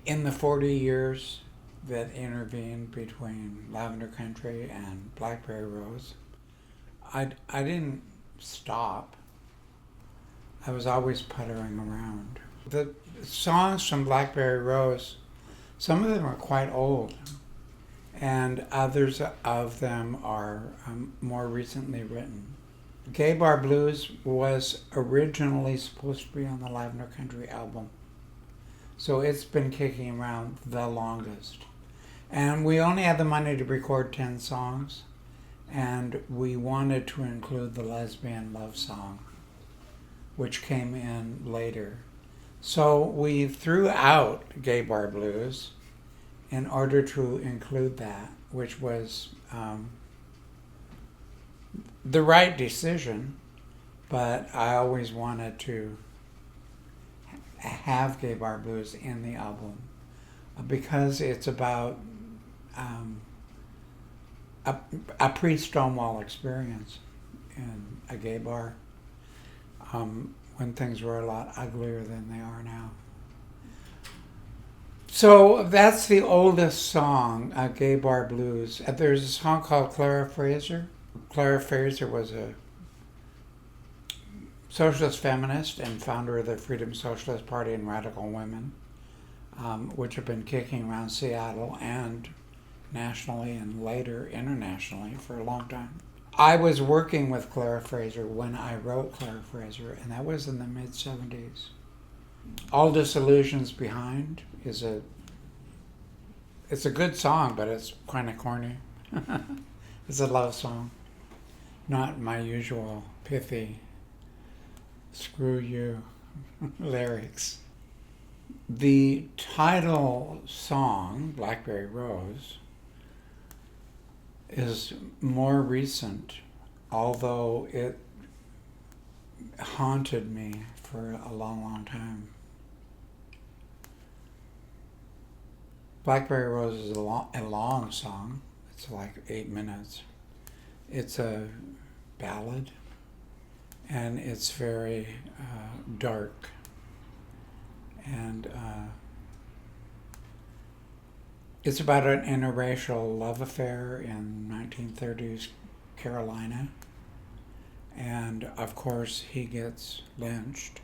In the 40 years that intervened between Lavender Country and Blackberry Rose, I didn't stop. I was always puttering around. The songs from Blackberry Rose, some of them are quite old, and others of them are more recently written. Gay Bar Blues was originally supposed to be on the Lavender Country album, so it's been kicking around the longest. And we only had the money to record 10 songs, and we wanted to include the lesbian love song, which came in later. So we threw out Gay Bar Blues in order to include that, which was the right decision, but I always wanted to have Gay Bar Blues in the album because it's about a pre-Stonewall experience in a gay bar when things were a lot uglier than they are now. So that's the oldest song, Gay Bar Blues. There's a song called Clara Fraser. Clara Fraser was a socialist feminist and founder of the Freedom Socialist Party and Radical Women, which have been kicking around Seattle and nationally and later internationally for a long time. I was working with Clara Fraser when I wrote Clara Fraser, and that was in the mid-70s. All Disillusions Behind is it's a good song, but it's kind of corny. It's a love song, not my usual pithy screw you lyrics. The title song, Blackberry Rose, is more recent, although it haunted me for a long, long time. Blackberry Rose is a long song. It's like 8 minutes. It's a ballad, and it's very dark. And it's about an interracial love affair in 1930s Carolina. And of course, he gets lynched,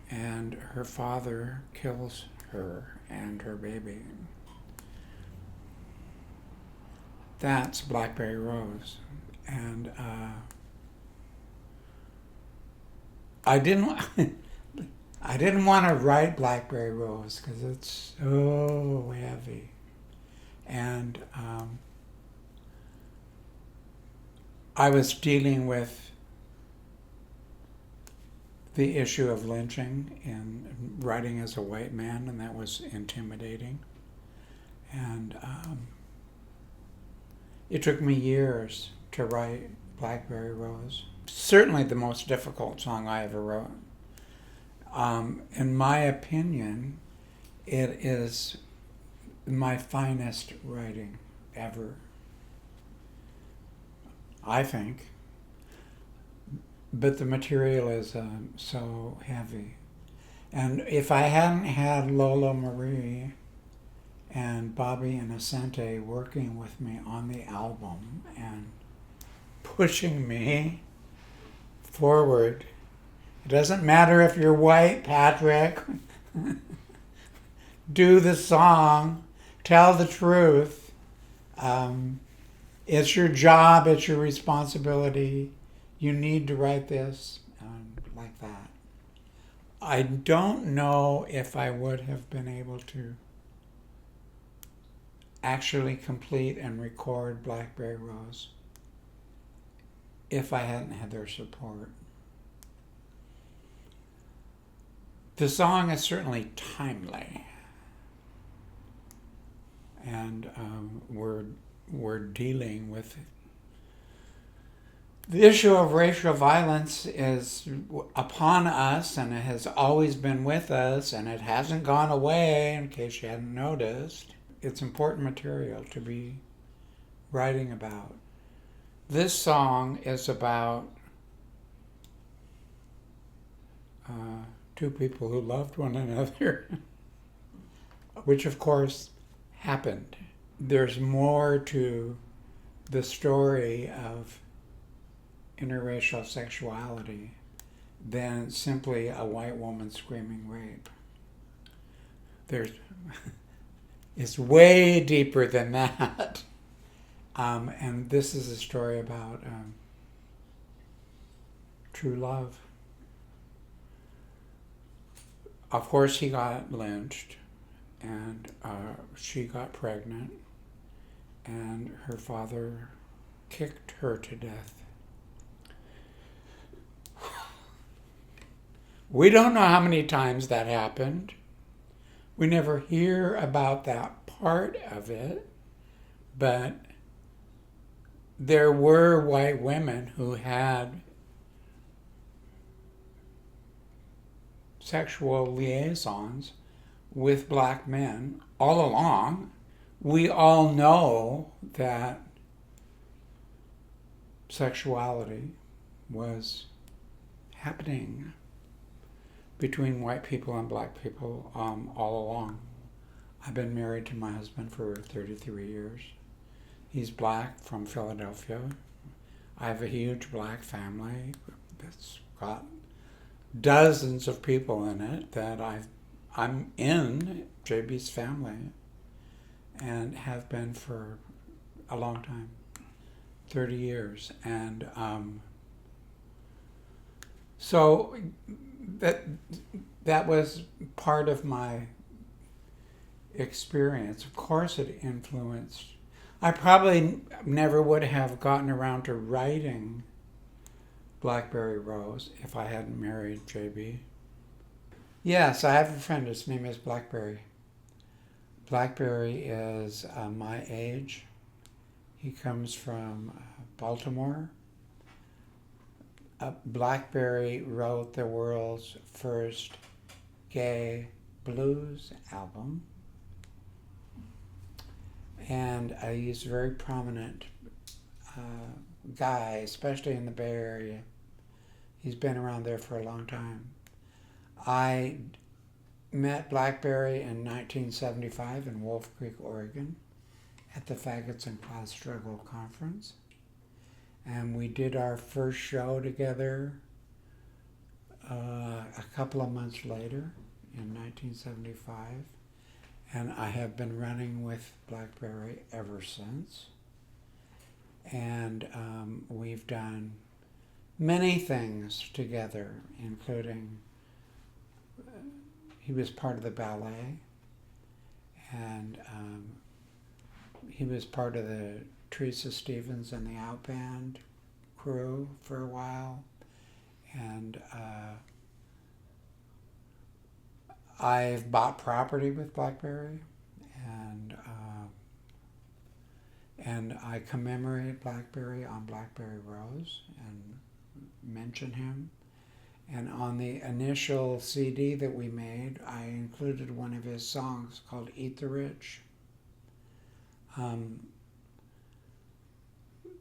and her father kills her and her baby. That's Blackberry Rose. And I didn't want to write Blackberry Rose because it's so heavy. And I was dealing with the issue of lynching and writing as a white man, and that was intimidating. And it took me years to write Blackberry Rose. Certainly the most difficult song I ever wrote. In my opinion, it is my finest writing ever, I think. But the material is so heavy. And if I hadn't had Lola Marie and Bobby Innocente working with me on the album and pushing me forward, it doesn't matter if you're white, Patrick. Do the song. Tell the truth. It's your job. It's your responsibility. You need to write this like that. I don't know if I would have been able to actually complete and record Blackberry Rose if I hadn't had their support. The song is certainly timely, and we're dealing with the issue of racial violence is upon us, and it has always been with us, and it hasn't gone away, in case you hadn't noticed. It's important material to be writing about. This song is about two people who loved one another which of course happened. There's more to the story of interracial sexuality than simply a white woman screaming rape. It's way deeper than that. And this is a story about true love. Of course, he got lynched, and she got pregnant, and her father kicked her to death. We don't know how many times that happened. We never hear about that part of it, but there were white women who had sexual liaisons with black men all along. We all know that sexuality was happening between white people and black people all along. I've been married to my husband for 33 years. He's black from Philadelphia. I have a huge black family that's got dozens of people in it that I'm in JB's family and have been for a long time, 30 years. And so that was part of my experience. Of course it influenced. I probably never would have gotten around to writing Blackberry Rose if I hadn't married JB. Yes, I have a friend. His name is Blackberry. Blackberry is my age. He comes from Baltimore. Blackberry wrote the world's first gay blues album. And he's a very prominent guy, especially in the Bay Area. He's been around there for a long time. I met Blackberry in 1975 in Wolf Creek, Oregon, at the Faggots and Class Struggle Conference. And we did our first show together a couple of months later in 1975. And I have been running with Blackberry ever since. And we've done many things together, including he was part of the ballet, and he was part of the Teresa Stevens and the Outband crew for a while. And I've bought property with Blackberry, and I commemorate Blackberry on Blackberry Rose and mention him. And on the initial CD that we made, I included one of his songs called Eat the Rich.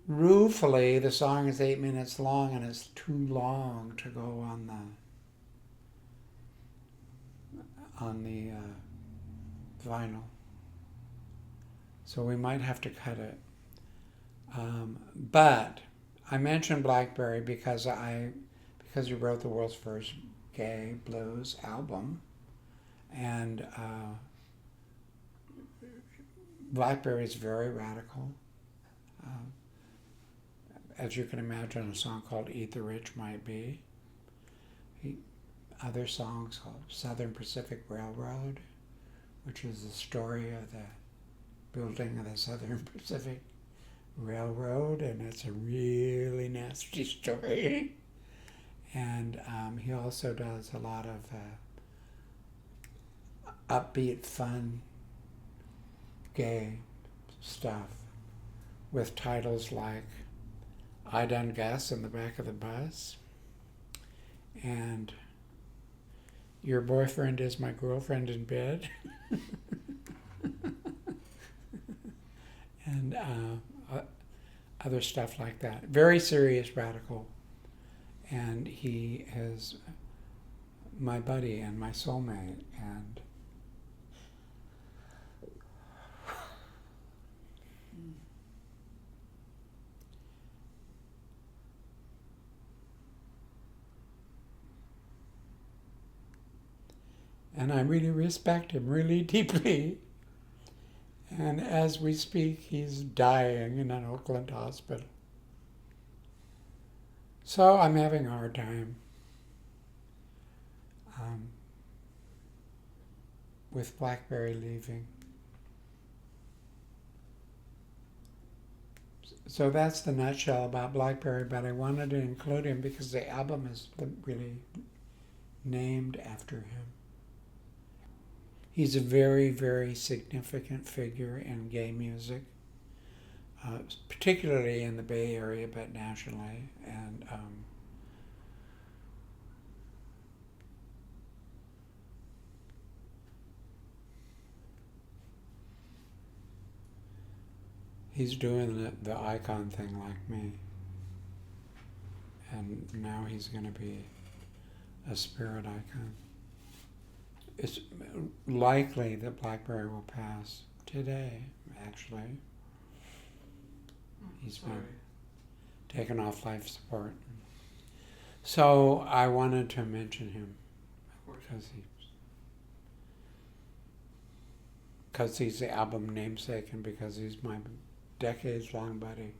Ruefully, the song is 8 minutes long, and it's too long to go on the vinyl. So we might have to cut it. But I mentioned Blackberry because he wrote the world's first gay blues album. And Blackberry is very radical. As you can imagine, a song called Eat the Rich might be. Other songs called Southern Pacific Railroad, which is the story of the building of the Southern Pacific Railroad, and it's a really nasty story. And he also does a lot of upbeat, fun, gay stuff with titles like I Done Gas in the Back of the Bus and Your Boyfriend Is My Girlfriend in Bed. And other stuff like that. Very serious, radical. And he is my buddy and my soulmate. And And I really respect him really deeply. And as we speak, he's dying in an Oakland hospital. So I'm having a hard time with Blackberry leaving. So that's the nutshell about Blackberry, but I wanted to include him because the album is really named after him. He's a very, very significant figure in gay music, particularly in the Bay Area, but nationally. And he's doing the icon thing like me. And now he's going to be a spirit icon. It's likely that Blackberry will pass today, actually. He's been taken off life support. So I wanted to mention him because he's the album namesake and because he's my decades-long buddy.